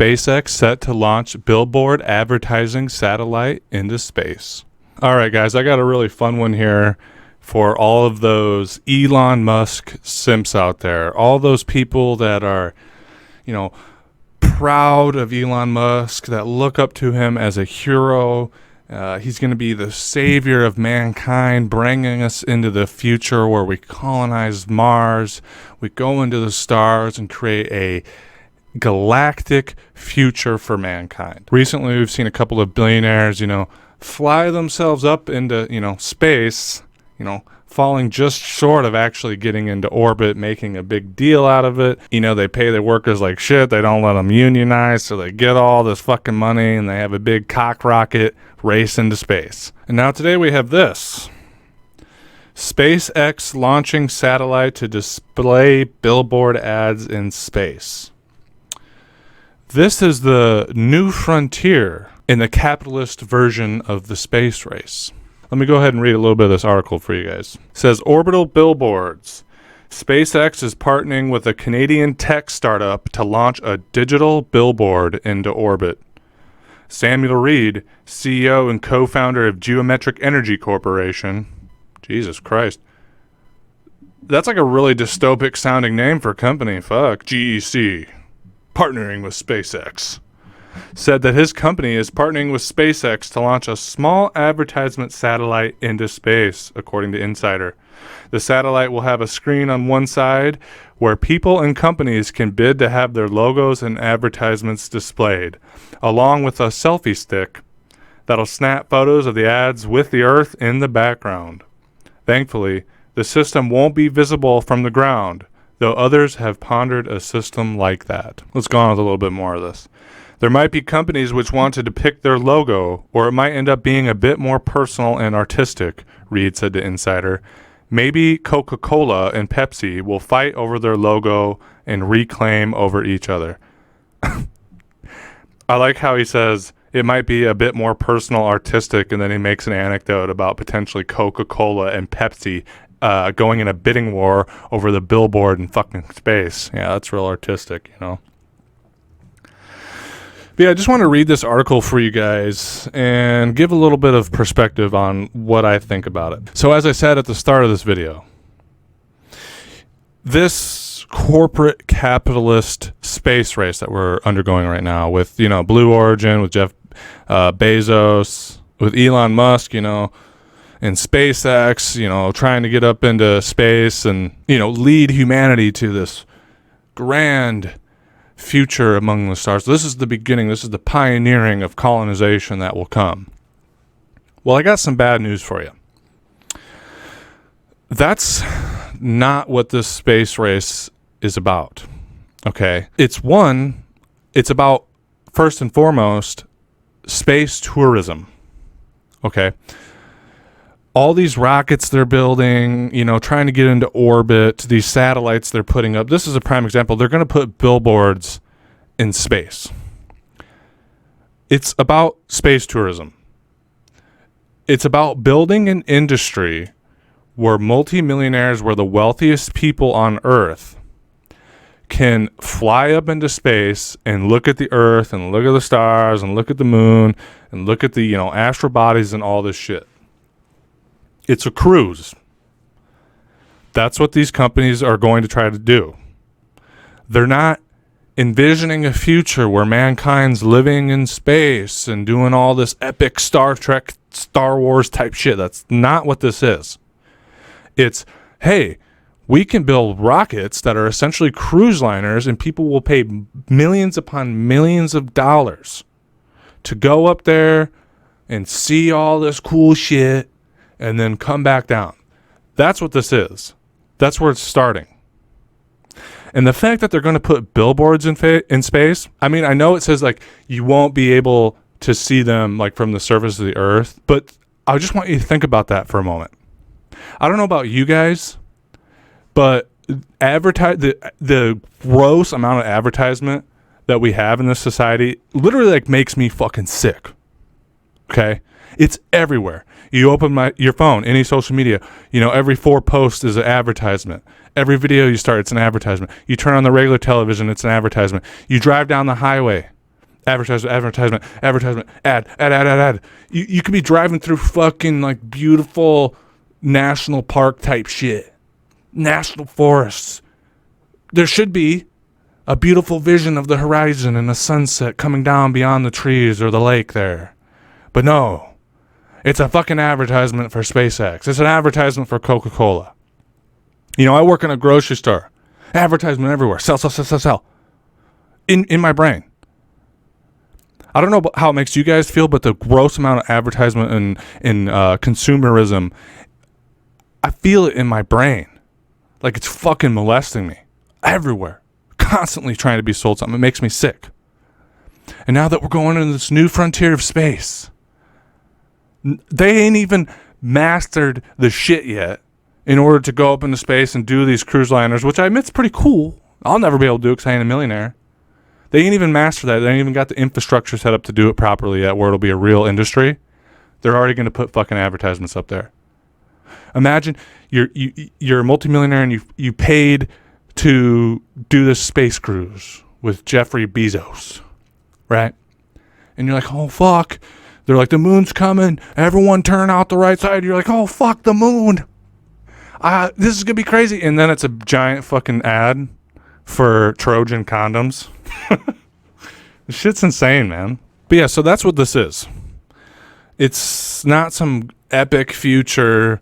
SpaceX set to launch billboard advertising satellite into space. All right, guys, I got a really fun one here for all of those Elon Musk simps out there. All those people that are, proud of Elon Musk, that look up to him as a hero. He's going to be the savior of mankind, bringing us into the future where we colonize Mars, we go into the stars and create a galactic future for mankind. Recently, we've seen a couple of billionaires, fly themselves up into, space, falling just short of actually getting into orbit, making a big deal out of it. They pay their workers like shit. They don't let them unionize, so they get all this fucking money, and they have a big cock rocket race into space. And now today we have this. SpaceX launching satellite to display billboard ads in space. This is the new frontier in the capitalist version of the space race. Let me go ahead and read a little bit of this article for you guys. It says, Orbital Billboards. SpaceX is partnering with a Canadian tech startup to launch a digital billboard into orbit. Samuel Reed, CEO and co-founder of Geometric Energy Corporation. Jesus Christ. That's like a really dystopic sounding name for a company. Fuck. GEC. Partnering with SpaceX. Said that his company is partnering with SpaceX to launch a small advertisement satellite into space, according to Insider. The satellite will have a screen on one side where people and companies can bid to have their logos and advertisements displayed, along with a selfie stick that'll snap photos of the ads with the Earth in the background. Thankfully, the system won't be visible from the ground, though others have pondered a system like that. Let's go on with a little bit more of this. There might be companies which want to depict their logo, or it might end up being a bit more personal and artistic, Reed said to Insider. Maybe Coca-Cola and Pepsi will fight over their logo and reclaim over each other. I like how he says it might be a bit more personal, artistic, and then he makes an anecdote about potentially Coca-Cola and Pepsi going in a bidding war over the billboard in fucking space. Yeah, that's real artistic, But yeah, I just want to read this article for you guys and give a little bit of perspective on what I think about it. So as I said at the start of this video, this corporate capitalist space race that we're undergoing right now with, Blue Origin, with Jeff Bezos, with Elon Musk, and SpaceX, trying to get up into space and, lead humanity to this grand future among the stars. This is the beginning. This is the pioneering of colonization that will come. Well, I got some bad news for you. That's not what this space race is about. Okay? It's about, first and foremost, space tourism. Okay? All these rockets they're building, trying to get into orbit, these satellites they're putting up. This is a prime example. They're going to put billboards in space. It's about space tourism. It's about building an industry where multimillionaires, where the wealthiest people on Earth can fly up into space and look at the Earth and look at the stars and look at the moon and look at the, astral bodies and all this shit. It's a cruise. That's what these companies are going to try to do. They're not envisioning a future where mankind's living in space and doing all this epic Star Trek, Star Wars type shit. That's not what this is. It's, hey, we can build rockets that are essentially cruise liners, and people will pay millions upon millions of dollars to go up there and see all this cool shit and then come back down. That's what this is. That's where it's starting. And the fact that they're going to put billboards in space, I mean, I know it says, you won't be able to see them, from the surface of the Earth, but I just want you to think about that for a moment. I don't know about you guys, but the gross amount of advertisement that we have in this society literally, makes me fucking sick. Okay? It's everywhere. You open your phone, any social media, every 4 posts is an advertisement. Every video you start, it's an advertisement. You turn on the regular television, it's an advertisement. You drive down the highway, advertisement, ad. You could be driving through fucking like beautiful national park type shit, national forests. There should be a beautiful vision of the horizon and the sunset coming down beyond the trees or the lake there. But no, it's a fucking advertisement for SpaceX. It's an advertisement for Coca-Cola. You know, I work in a grocery store. Advertisement everywhere. Sell. In my brain. I don't know how it makes you guys feel, but the gross amount of advertisement and consumerism, I feel it in my brain. Like it's fucking molesting me. Everywhere. Constantly trying to be sold something. It makes me sick. And now that we're going into this new frontier of space, they ain't even mastered the shit yet in order to go up into space and do these cruise liners, which I admit's pretty cool. I'll never be able to do it because I ain't a millionaire. They ain't even mastered that. They ain't even got the infrastructure set up to do it properly yet, where it'll be a real industry. They're already going to put fucking advertisements up there. Imagine you're a multimillionaire and you paid to do this space cruise with Jeffrey Bezos, right? And you're like, oh fuck. They're like, the moon's coming. Everyone turn out the right side. You're like, oh fuck the moon. This is going to be crazy. And then it's a giant fucking ad for Trojan condoms. This shit's insane, man. But yeah, so that's what this is. It's not some epic future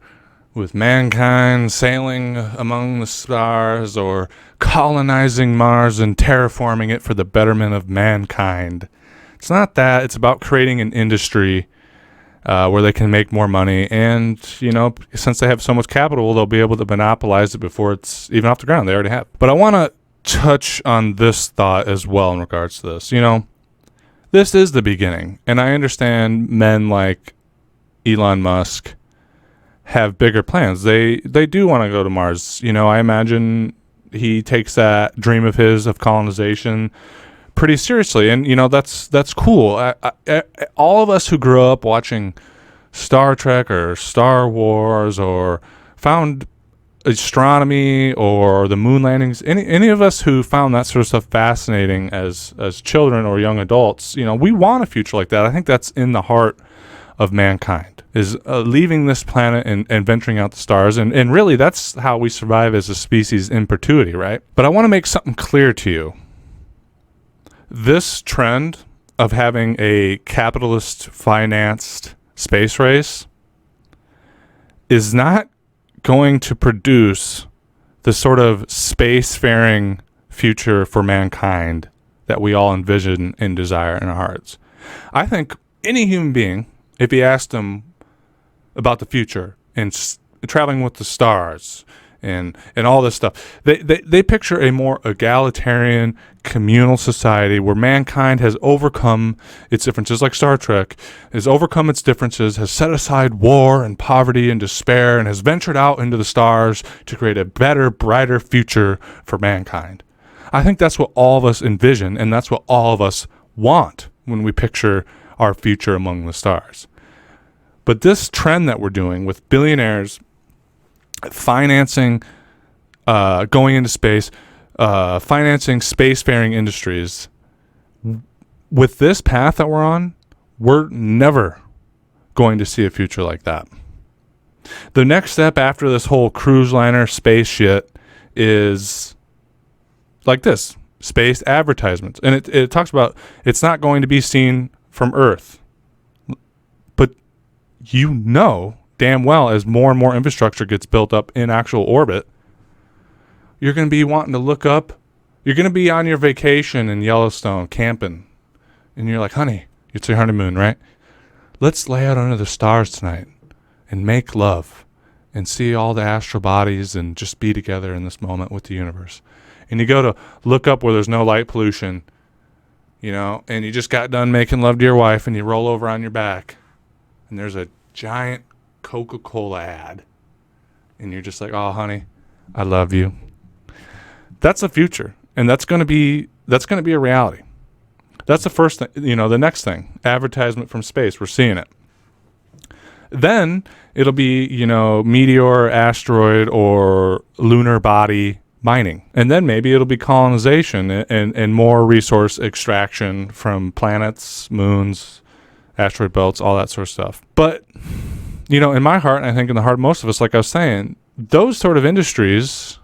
with mankind sailing among the stars or colonizing Mars and terraforming it for the betterment of mankind. It's not that. It's about creating an industry where they can make more money. And, you know, since they have so much capital, they'll be able to monopolize it before it's even off the ground. They already have. But I want to touch on this thought as well in regards to this. You know, this is the beginning. And I understand men like Elon Musk have bigger plans. They do want to go to Mars. You know, I imagine he takes that dream of his of colonization pretty seriously. And, you know, that's cool. All of us who grew up watching Star Trek or Star Wars or found astronomy or the moon landings, any of us who found that sort of stuff fascinating as children or young adults, you know, we want a future like that. I think that's in the heart of mankind, is leaving this planet and venturing out the stars. And really, that's how we survive as a species in perpetuity, right? But I want to make something clear to you. This trend of having a capitalist-financed space race is not going to produce the sort of spacefaring future for mankind that we all envision and desire in our hearts. I think any human being, if you asked them about the future and traveling with the stars and all this stuff, they picture a more egalitarian, communal society where mankind has overcome its differences, like Star Trek, has overcome its differences, has set aside war and poverty and despair, and has ventured out into the stars to create a better, brighter future for mankind. I think that's what all of us envision, and that's what all of us want when we picture our future among the stars. But this trend that we're doing with billionaires financing going into space, financing spacefaring industries, with this path that we're on, we're never going to see a future like that. The next step after this whole cruise liner space shit is like this: space advertisements. And it talks about it's not going to be seen from Earth. But you know damn well, as more and more infrastructure gets built up in actual orbit, you're going to be wanting to look up. You're going to be on your vacation in Yellowstone camping, and you're like, honey, it's your honeymoon, right? Let's lay out under the stars tonight and make love and see all the astral bodies and just be together in this moment with the universe. And you go to look up where there's no light pollution, you know, and you just got done making love to your wife, and you roll over on your back, and there's a giant Coca-Cola ad, and you're just like, oh honey, I love you. That's the future, and that's going to be a reality. That's the first thing. You know, the next thing, advertisement from space, we're seeing it. Then it'll be, you know, meteor, asteroid, or lunar body mining. And then maybe it'll be colonization and more resource extraction from planets, moons, asteroid belts, all that sort of stuff. But, in my heart, and I think in the heart of most of us, like I was saying, those sort of industries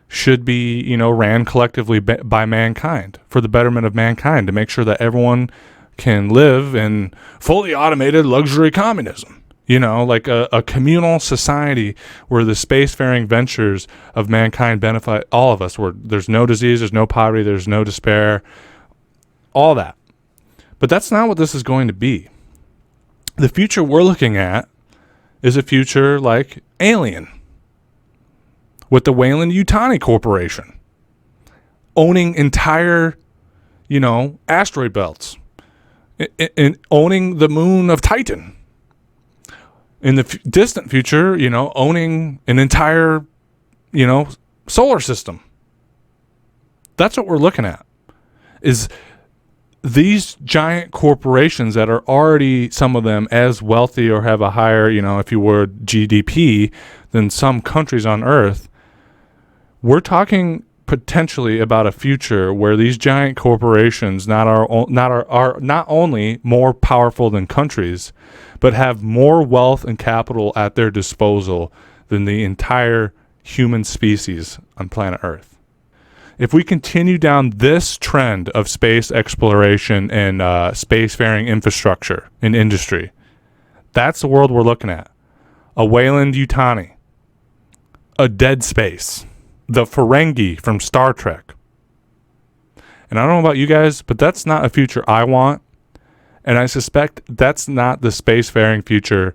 should be, ran collectively by mankind for the betterment of mankind, to make sure that everyone can live in fully automated luxury communism. Like a communal society where the spacefaring ventures of mankind benefit all of us, where there's no disease, there's no poverty, there's no despair, all that. But that's not what this is going to be. The future we're looking at is a future like Alien, with the Weyland-Yutani Corporation owning entire, asteroid belts, and owning the moon of Titan. In the distant future, owning an entire, solar system. That's what we're looking at, is these giant corporations that are already, some of them, as wealthy or have a higher, if you would, GDP than some countries on Earth. We're talking potentially about a future where these giant corporations are not only more powerful than countries, but have more wealth and capital at their disposal than the entire human species on planet Earth. If we continue down this trend of space exploration and spacefaring infrastructure and industry, that's the world we're looking at. A Weyland-Yutani, a Dead Space, the Ferengi from Star Trek. And I don't know about you guys, but that's not a future I want. And I suspect that's not the spacefaring future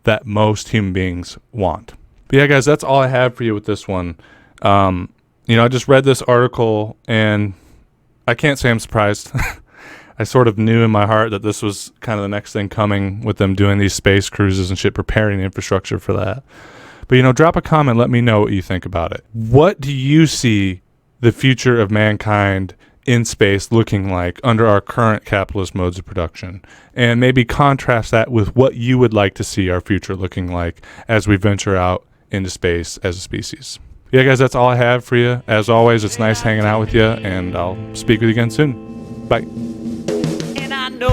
that most human beings want. But yeah, guys, that's all I have for you with this one. I just read this article, and I can't say I'm surprised. I sort of knew in my heart that this was kind of the next thing coming with them doing these space cruises and shit, preparing the infrastructure for that. But, drop a comment. Let me know what you think about it. What do you see the future of mankind in space looking like under our current capitalist modes of production? And maybe contrast that with what you would like to see our future looking like as we venture out into space as a species. Yeah, guys, that's all I have for you. As always, it's nice hanging out with you, and I'll speak with you again soon. Bye. And I know